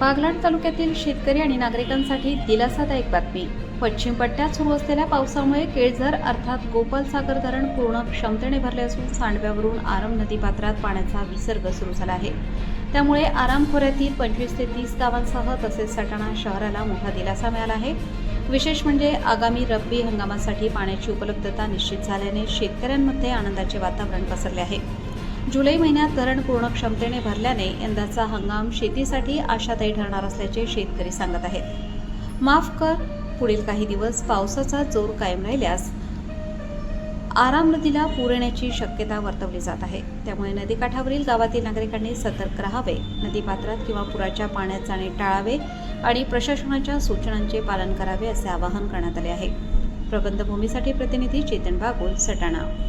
बागलाण तालुक्यातील शेतकरी आणि नागरिकांसाठी दिलासादायक बातमी. पश्चिम पट्ट्यात सुरू असलेल्या पावसामुळे केळझर अर्थात गोपालसागर धरण पूर्ण क्षमतेने भरले असून सांडव्यावरून आरम नदीपात्रात पाण्याचा विसर्ग सुरू झाला आहे. त्यामुळे आराम खोऱ्यातील 25 ते 30 गावांसह तसेच सटाणा शहराला मोठा दिलासा मिळाला आहे. विशेष म्हणजे आगामी रब्बी हंगामासाठी पाण्याची उपलब्धता निश्चित झाल्याने शेतकऱ्यांमध्ये आनंदाचे वातावरण पसरले आहे. जुलै महिन्यात धरण पूर्ण क्षमतेने भरल्याने यंदाचा हंगाम शेतीसाठी आशादायी ठरणार असल्याचे शेतकरी सांगत आहेत. माफ कर, पुढील काही दिवस पावसाचा जोर कायम राहिल्यास आराम नदीला पूर येण्याची शक्यता वर्तवली जात आहे. त्यामुळे नदीकाठावरील गावातील नागरिकांनी सतर्क राहावे, नदीपात्रात किंवा पुराच्या पाण्यात जाणे टाळावे आणि प्रशासनाच्या सूचनांचे पालन करावे असे आवाहन करण्यात आले आहे. प्रबंधभूमीसाठी प्रतिनिधी चेतन बागुल, सटाणा.